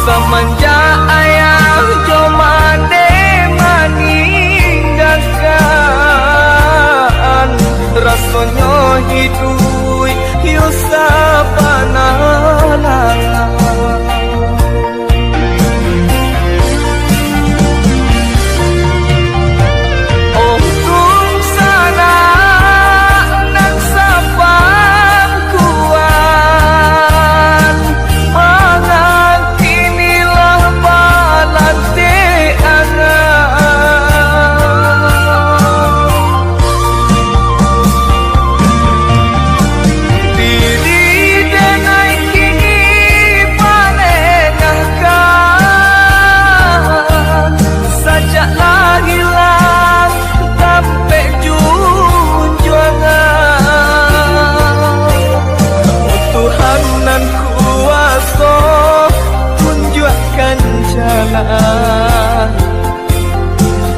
semenjak ayah jomade meninggalkan, rasanya hidup Yusuf panalang.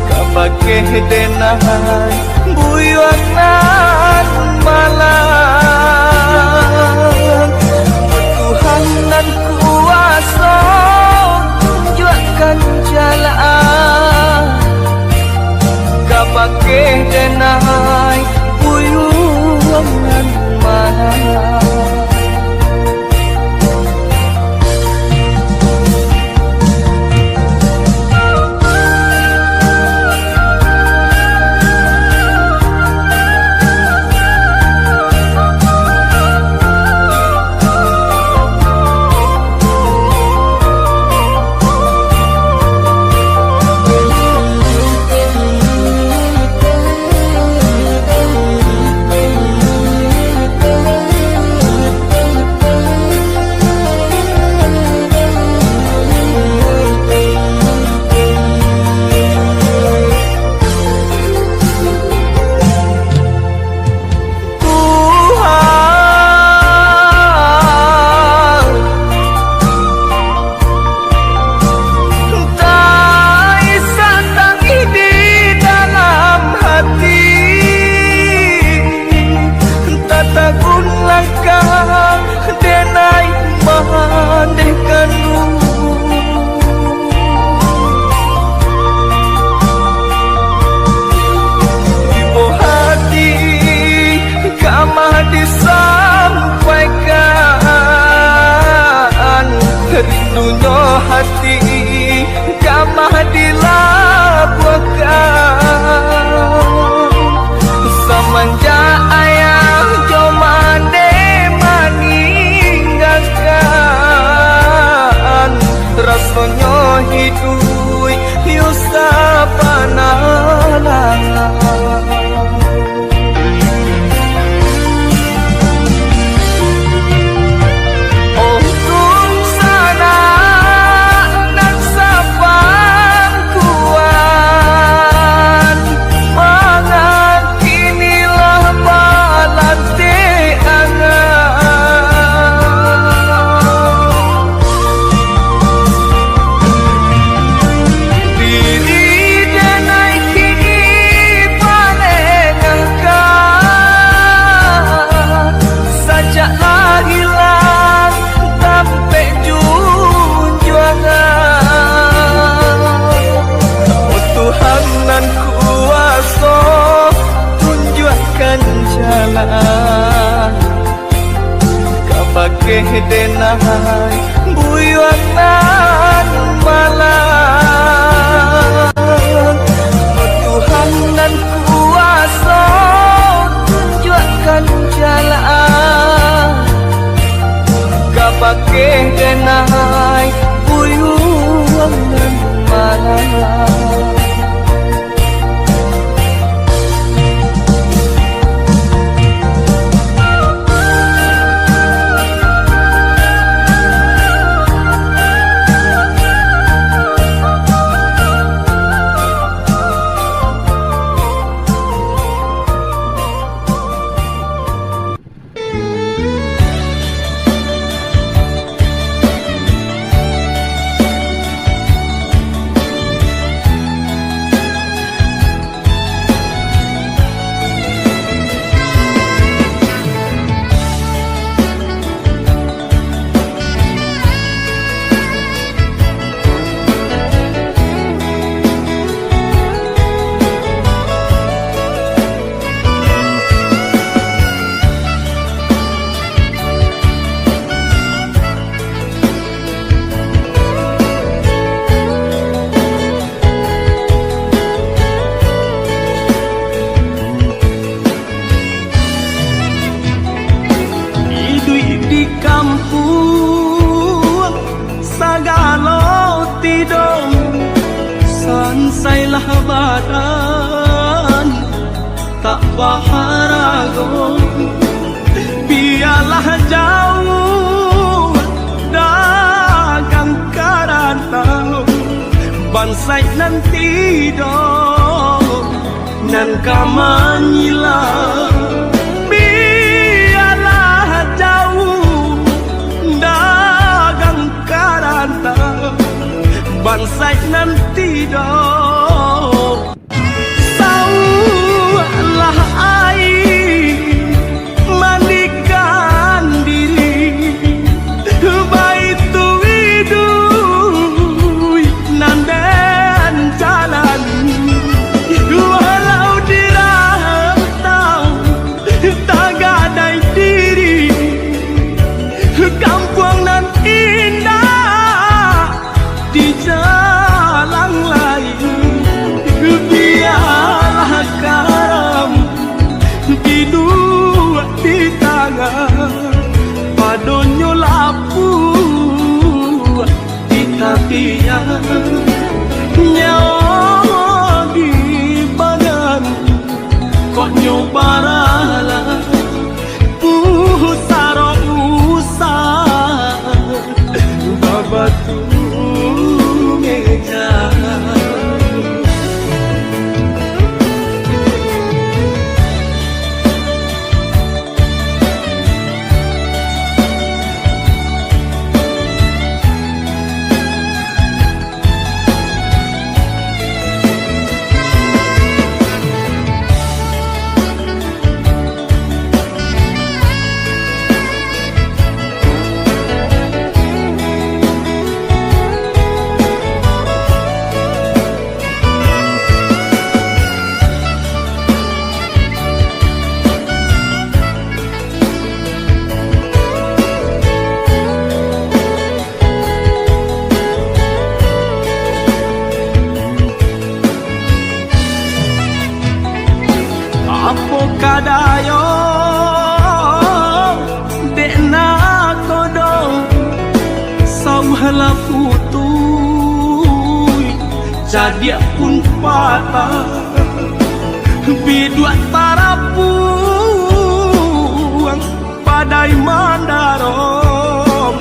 Kabake denai buyuan nan malang, Tuhan dan kuasa tunjukkan jalan. Kabake denai buyuan nan malang. Rindunya hati kamah dilabuhkan, semenjak ayah jomade meninggalkan, rasanya hidup Yusuf panalang. Kabake denai buyuan nan malang, Tuhan dan kuasa tunjukkan jalan. Kabake denai buyuan nan malang. kampung sagalo tidong sansailah badan tak baharago biarlah jauh dagang karantau bansai nanti dong nan kamanyila biarlah jauh dagang karantau bansai nanti dong saulah air mandikan diri baitu widui nanden jalan walau dirantau tak gadai diri kampung nan indah di jalan lain biarlah karam di dua di tangan padonyo lapu di tapian nyawa di badan kok nyobarala pusaro usah babatu meja kadayo dekna kodong sauhala putui jadi pun patah bidua tarapuang padai mandarom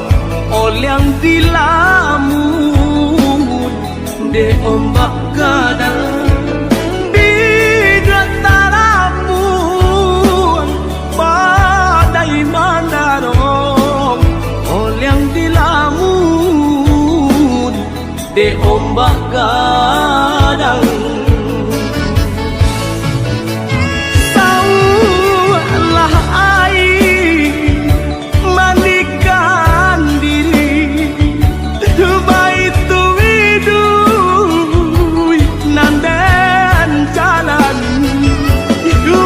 olyang dilamun de ombak kadang de ombak gadang saulah air mandikan diri baitu widui nanden jalan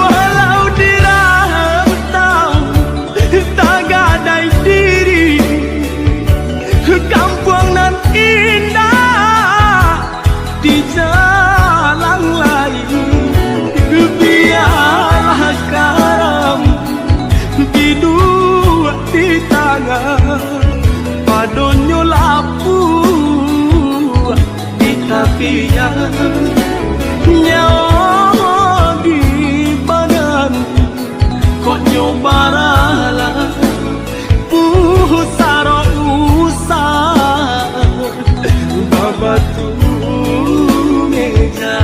walau dirantau tak gadai diri kampung nan indah di jalan lain biarlah karam di dua di tangan padonyo lapu di tapian nyawa di badan kok nyobarala pusaro usah babatu meja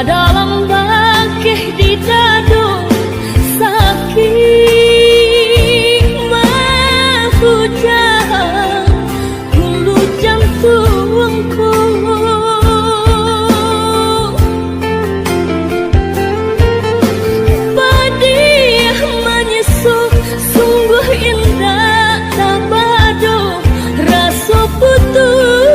dalam bakeh di dado sakit mahujang hulu jantungku. Padiah menyusup sungguh indah tabado rasa putus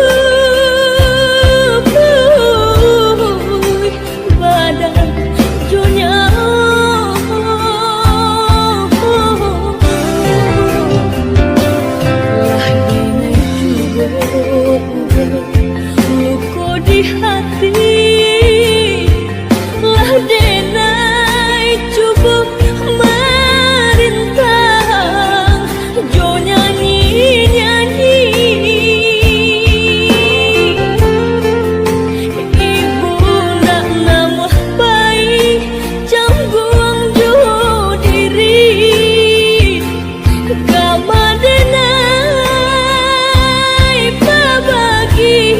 di hati lah denai cukup merintang jo nyanyi-nyanyi ibu nak namuh baik canggung jo diri kama denai pabagi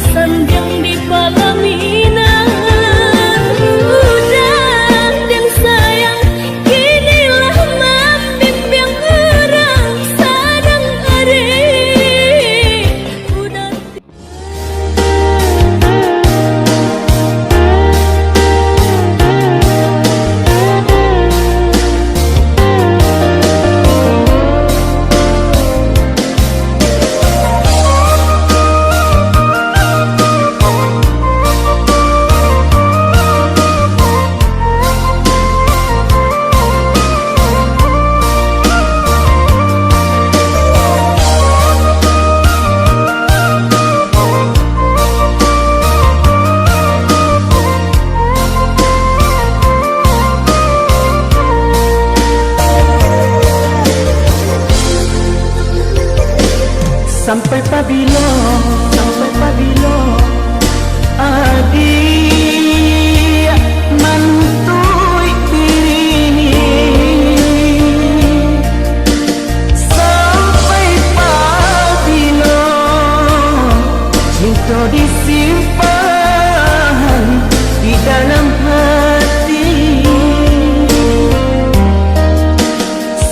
sanjang di Palamina udah dan sayang kinilah membimbing orang sadang are udah sampai pabilo adik mantui diri sampai pabilo cinta disimpan di dalam hati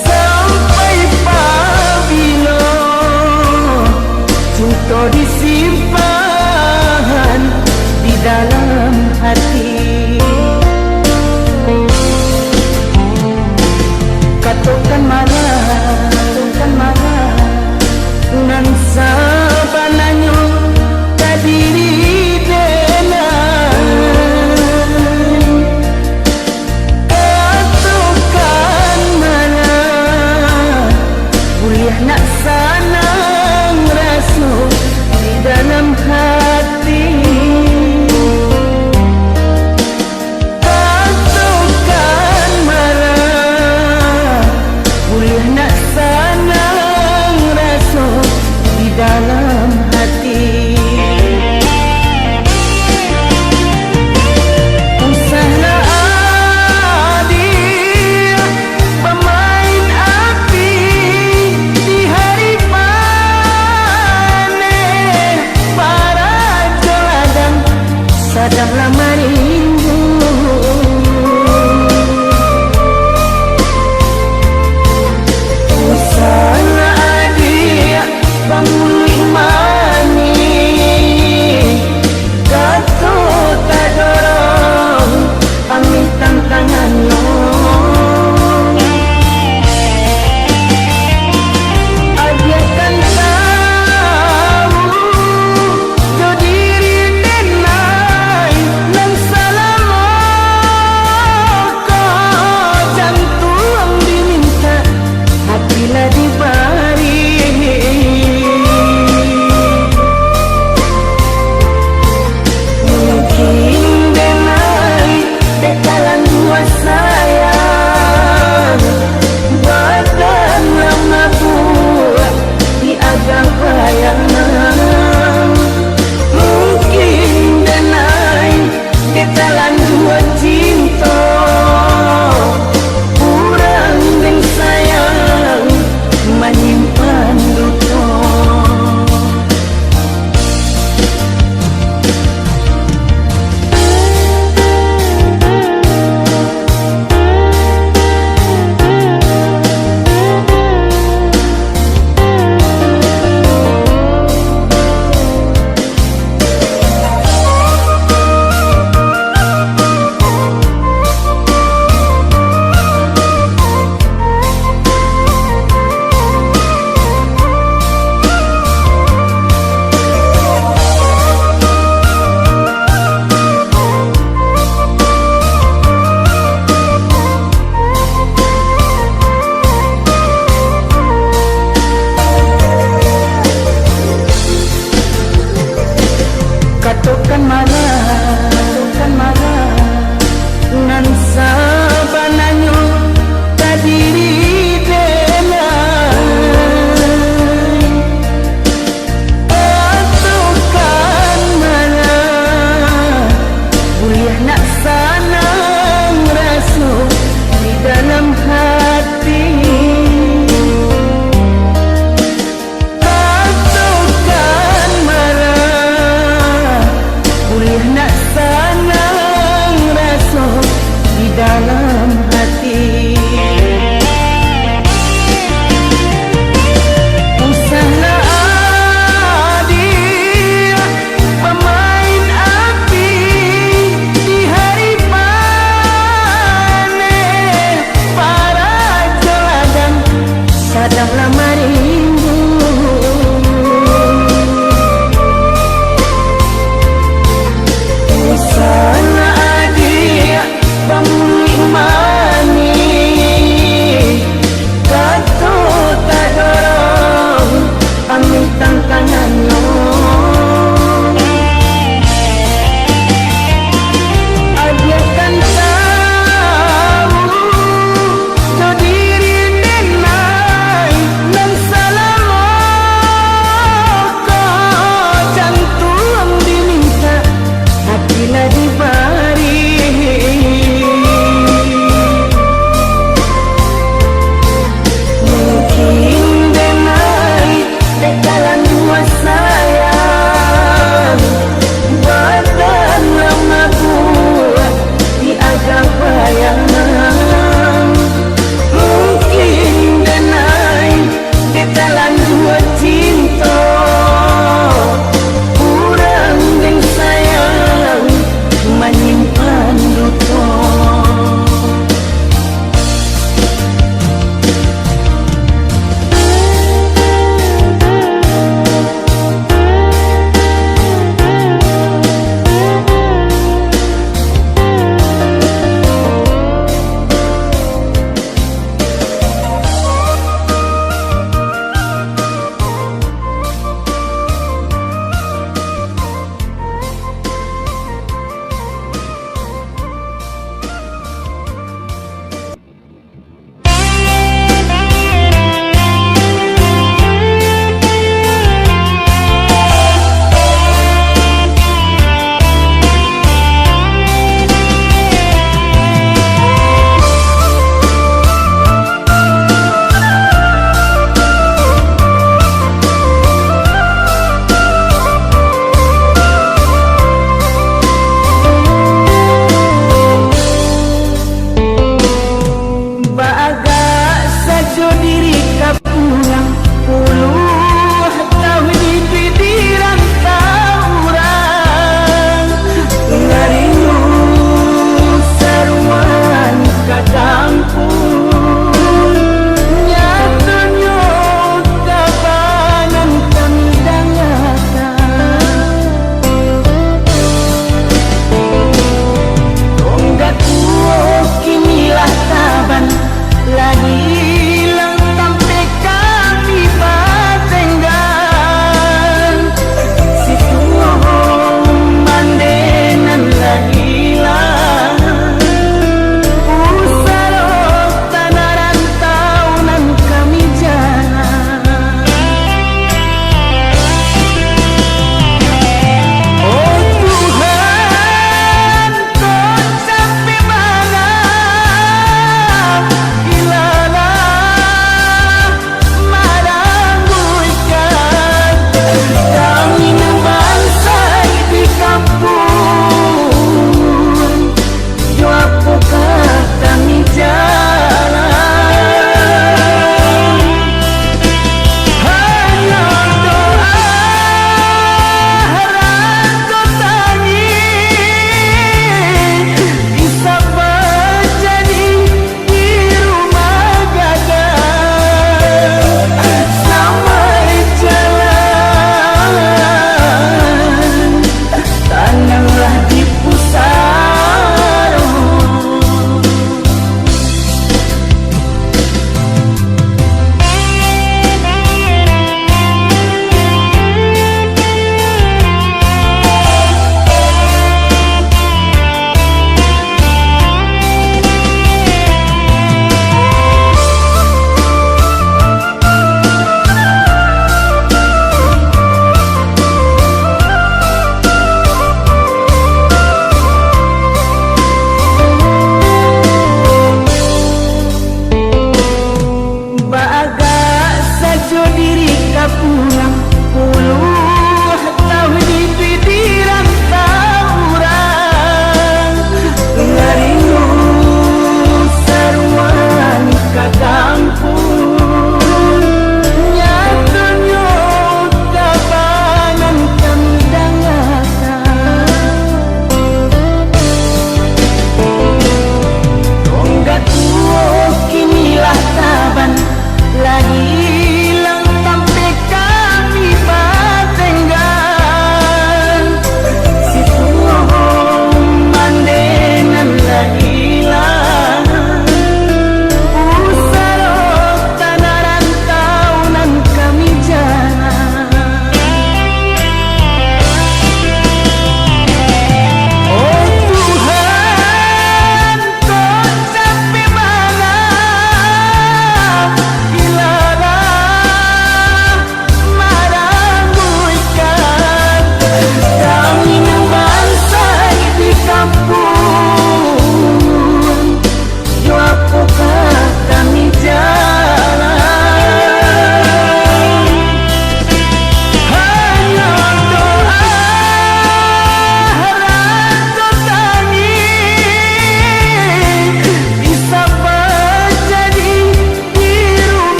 sampai pabilo cinta disimpan di dalam hati. Katakan marah nan sabananyo kadiri denan. Katakan marah kuliah nak sanang rasul di dalam hati. Katakan marah kuliah nak sanang rasul di dalam hati. Usahlah adik pemain api di hari panen para joladang sadanglah merindu. Usahlah adik bangun mani kata tak dorong angin tantangannya. Ajarkan tahu jo diri denai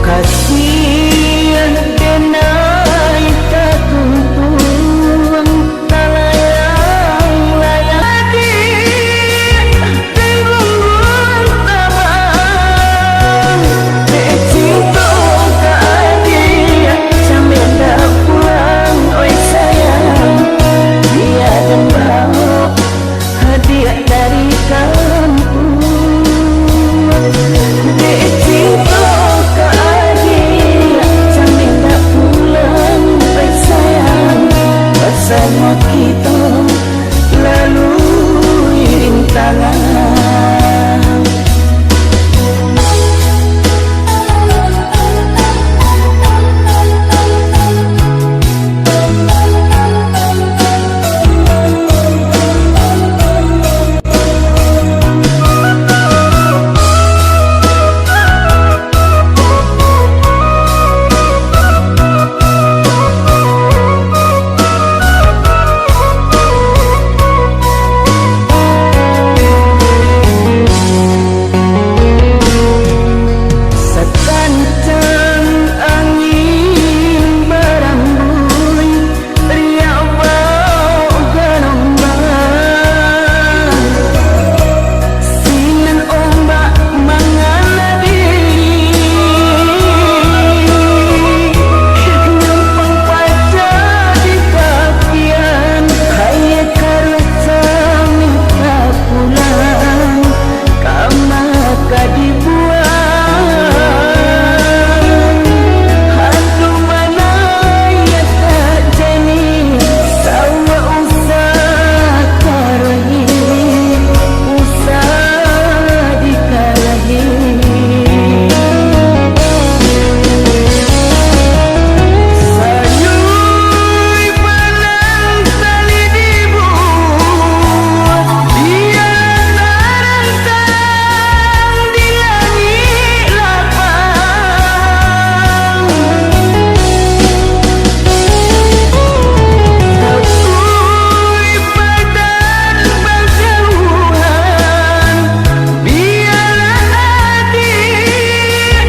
Kasihan denai katuntun talayang-layang adik tengunggun tabang Dek cinta ke adik sambil dah pulang oi sayang dia dan bawa hadiah dari kampung Dek cinta ke adik sambil dah pulang oi sayang bersama kita lalu rintangan Sekancang angin berambui riak bau gelombang sinan ombak mengalami numpang pada di kakian hai karsa minta pulang kamaka dibuang hatu mana ya tak jadi sawa usah karahi usah dikarahi sayui palang tali dibuat dia narantang di langit lapang Takui badan berjauhan biarlah adik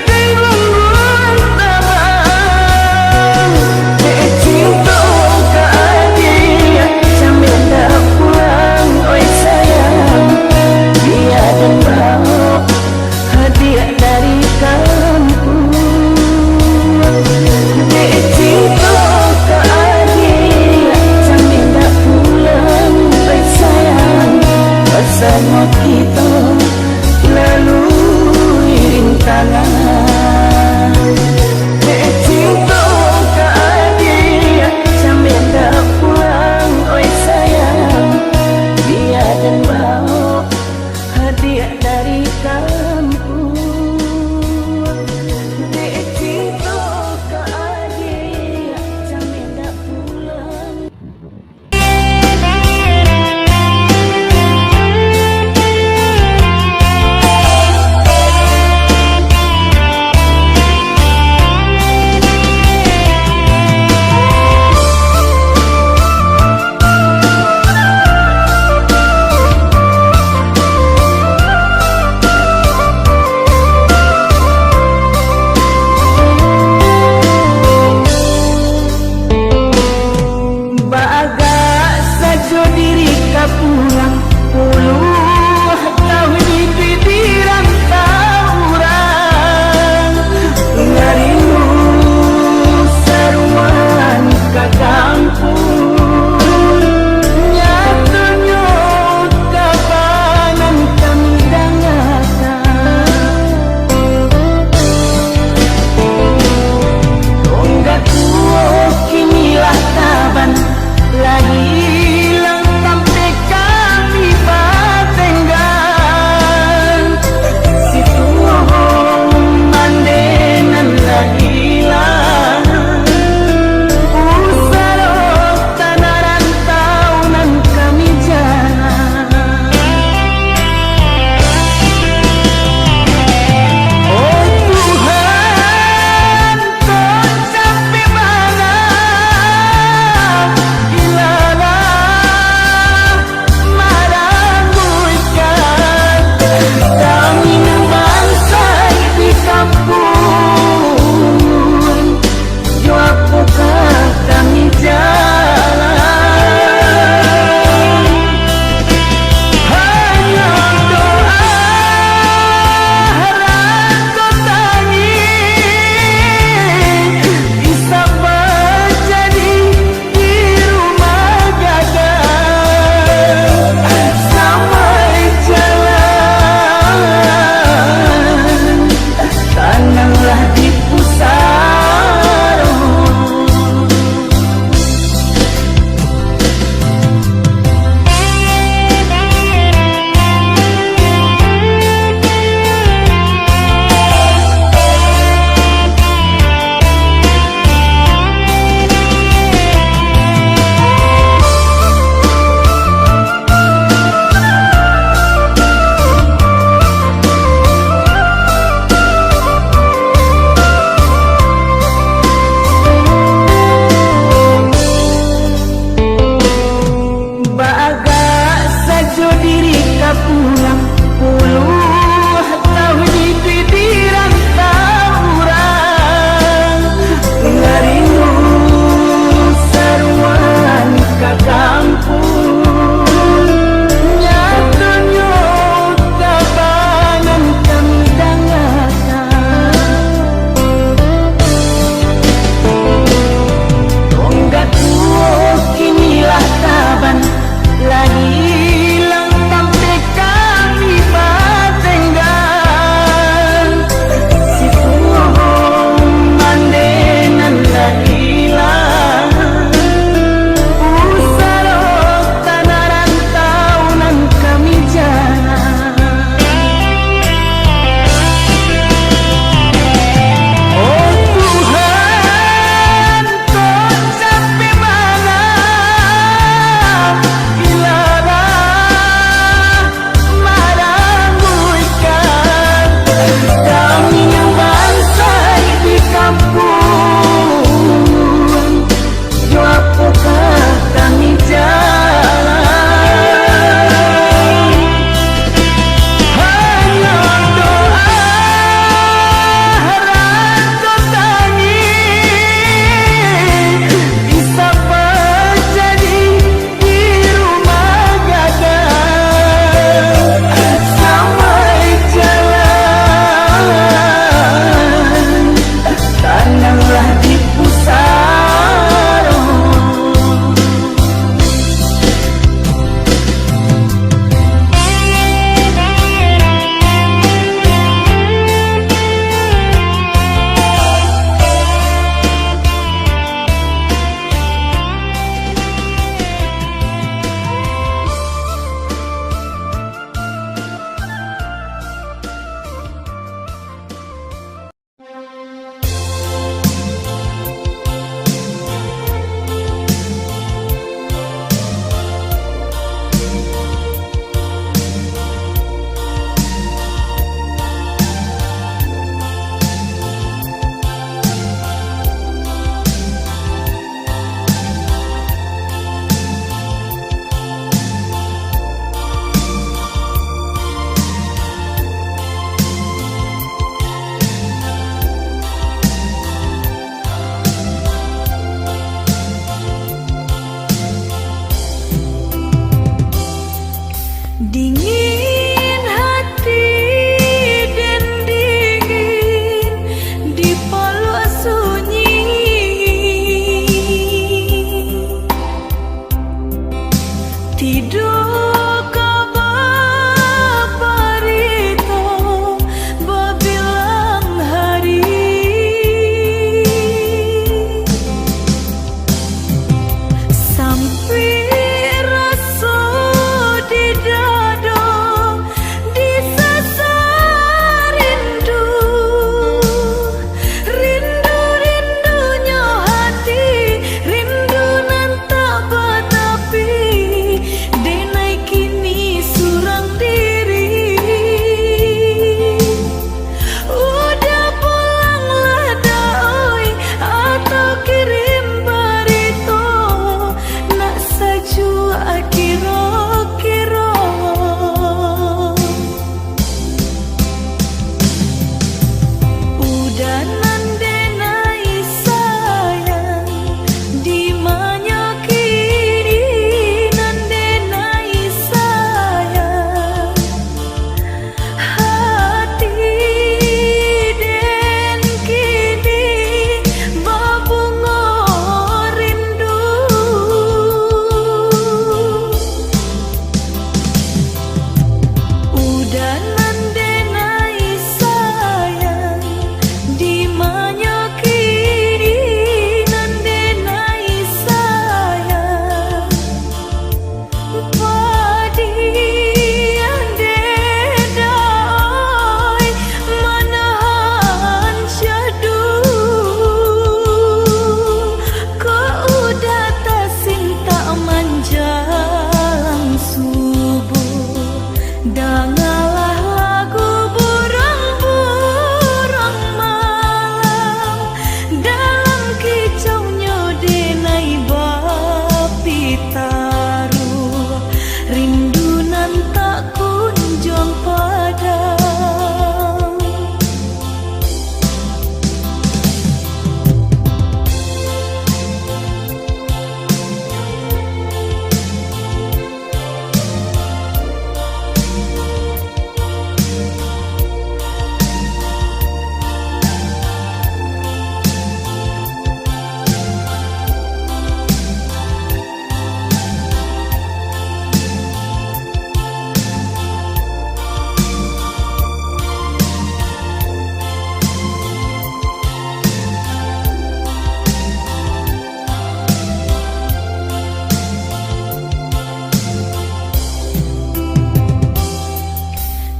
tengunggun tabang Dek cinta ke adik sambil dah pulang oi sayang dia dan bawa hadiah dari kampung Dek cinta ke adik sambil dah pulang oi sayang bersama kita lalu rintangan Dek cinta ke adik sambil dah pulang oi sayang dia dan bawa hadiah dari kampung Dek cinta ke adik sambil dah pulang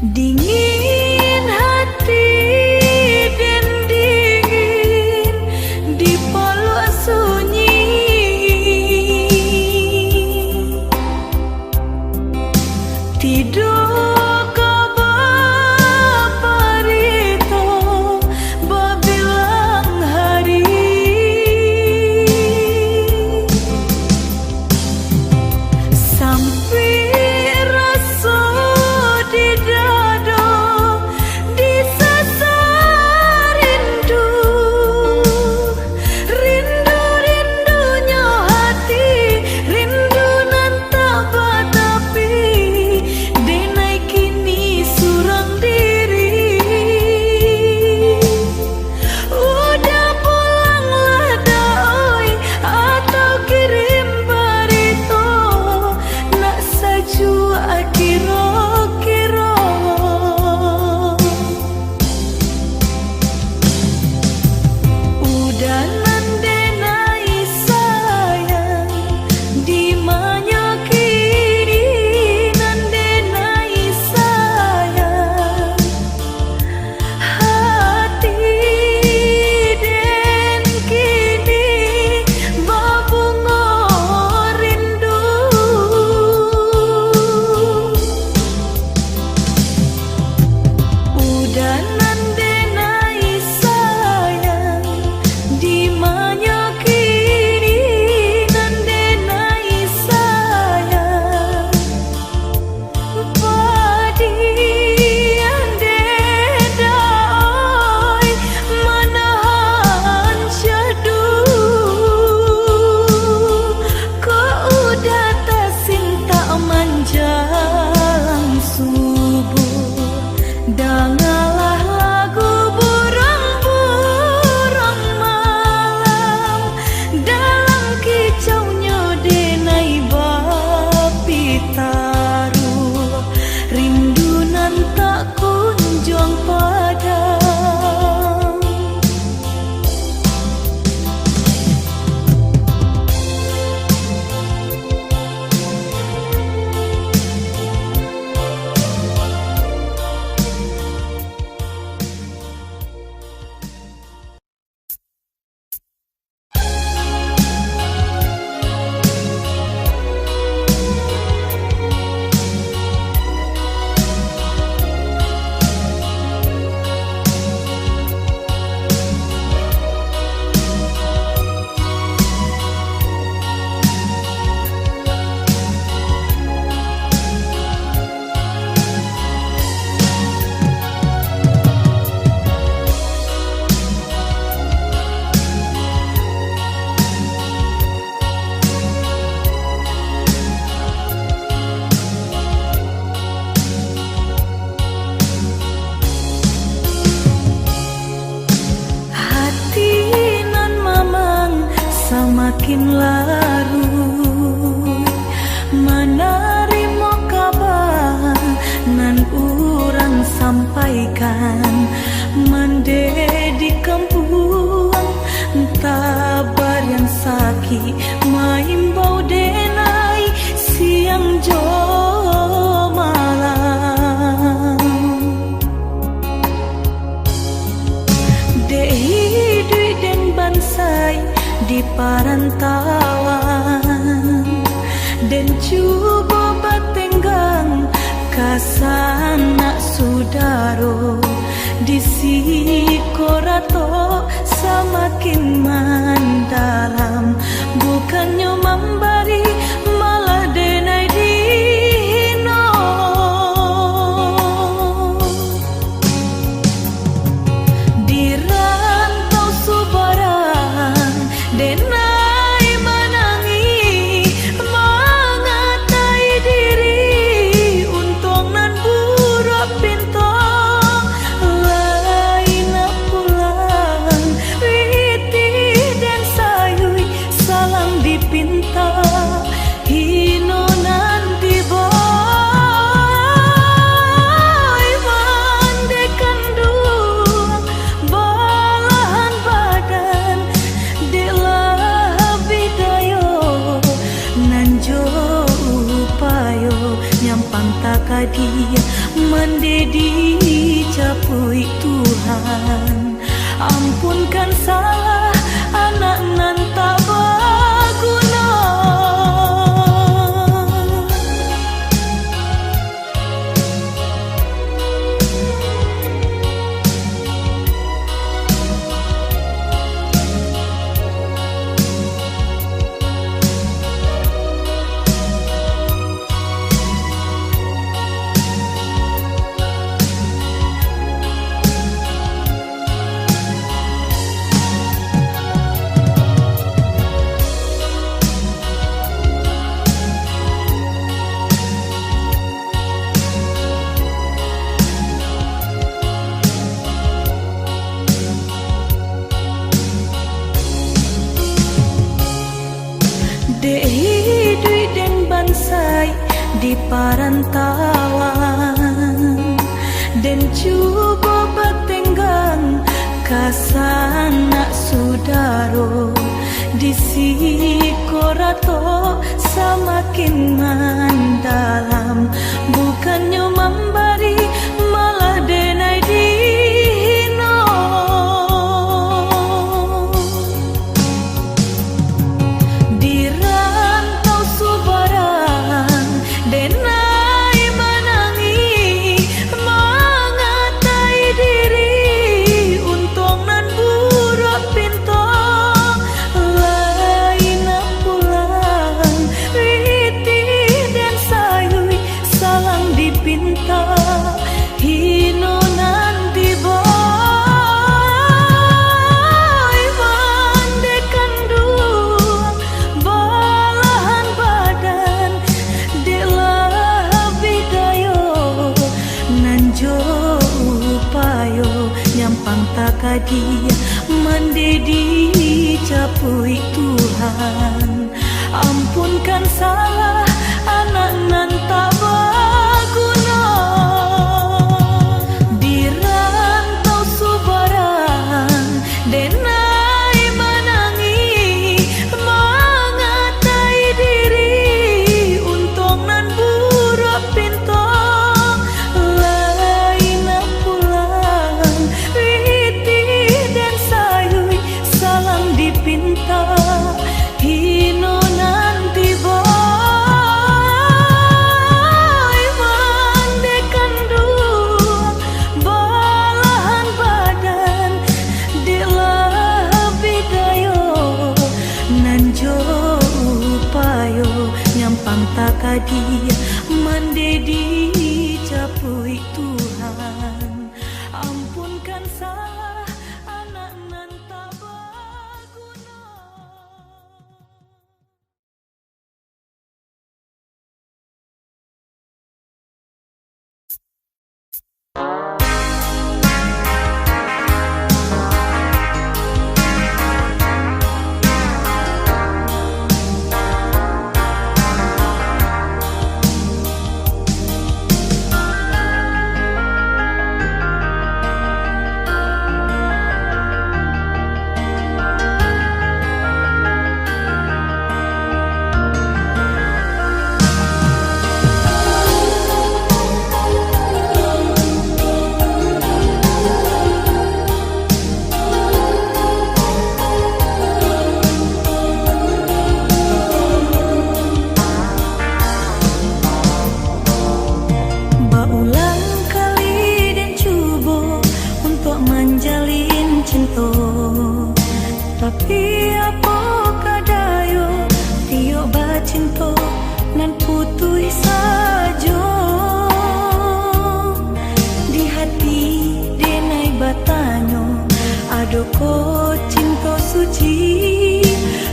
Dingin hati dan dingin di paluk sunyi, tidur kabar parito babilang hari, sampai rasa di dada disasar rindu, rindu-rindunya hati, rindu nan tak batapi, denai kini surang diri. Udah pulanglah doi atau kirim barito, nak sajua kira-kira. Udah nandenai sayang di mana kini, nandenai sayang hati dan kini babunga rindu. Udah nandenai sayang di mana kini, nandenai sayang padi ande dai manahan syadu, kau udah tak cinta manjang subuh, dengarlah lagu burung-burung malam dalam kicaunya denai bapi taruh, rindu nan tak kunjung padam. Hati nan mamang semakin larut, menerima kabar nan urang sampaikan, mande di kampung tabar yang sakit maimbau denai siang jo malam. Dehi duit dan bansai di parantauan, dan cuba batenggang kasanak sudaro di sikorato semakin mendalam, bukannya memberi malah denai dihino. Di rantau subaran denai menangi, mengatai diri untung nan buruk pintu lain nak pulang, witi dan sayui salang di pintu. Tuhan. Ampunkan salah anak nan tak berguna. Dek hidup dan bansai di parantauan, dan cuba bertenggang kasanak sudaro di sikorato semakin mendalam, bukannya memberi malah denai dihino. Di rantau subaran denai menangi mengatai diri, untung nan buruk pinto lain pulang riti dan sayui salang dipinta hino nan diboy mandekan dua balahan badan delah bidayo nanjo upayo nyampang takadi mendedi capui Tuhan. Ampunkan salah anak nan tak berguna. Di rantau subaran denai menangi mengatai diri, untung nan buruk pinto lain pulang riti dan sayui salang dipinta hino nanti boy mandekan dua balahan badan delah bidayo nanjo upayo nyampang takadi mendedi capui Tuhan. Ampunkan salah anak nan tak berguna. Berulang kali dan cuba untuk menjalin cinta, tapi apa kadayo tiok bacinta nan putui saja. Di hati denai batanyo adoko cinta suci.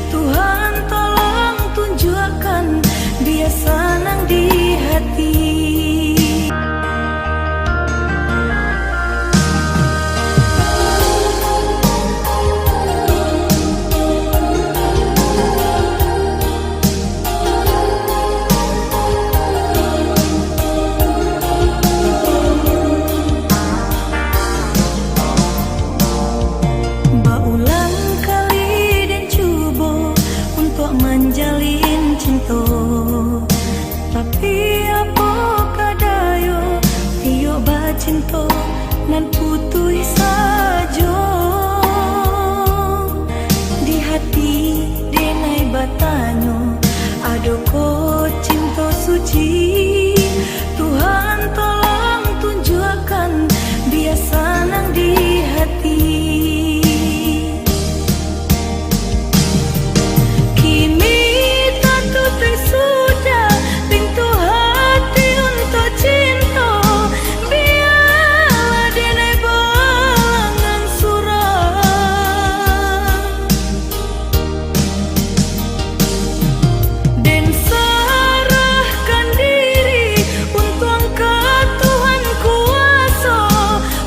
Tuhan tolong tunjukkan dia senang di hati. Berulang kali dan cuba untuk menjalin cinta, tapi apa kadayo tiok bacinta nan putui sajo di hati denai batanyo adoko cinta suci. Tuhan tolong tunjukkan biasa nang di hati. Kini tak tutup sudah pintu hati untuk cinta. Biarlah denai balangan surat dan serahkan diri untuk angkat Tuhan kuasa.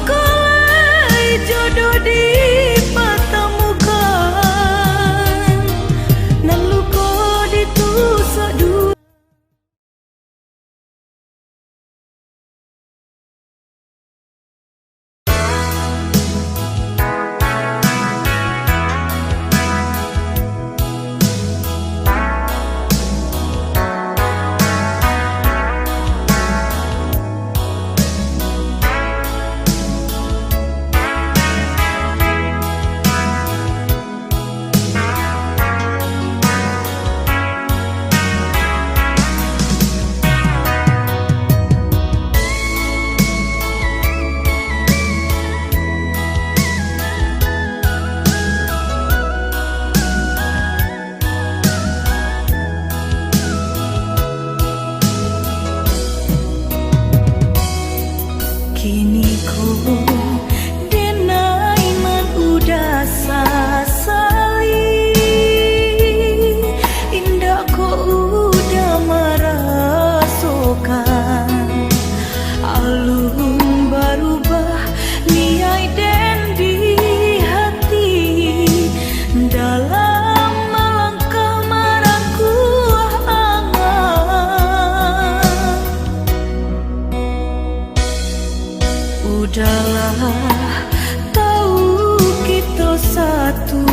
Kalau jodoh dipertemukan nan luka ditusuk dua. Kini ku denai man udah sasali, indah ku udah merasakan alun berubah niai dan di hati dalam melangkah marahku angan. Udahlah, tahu kita satu.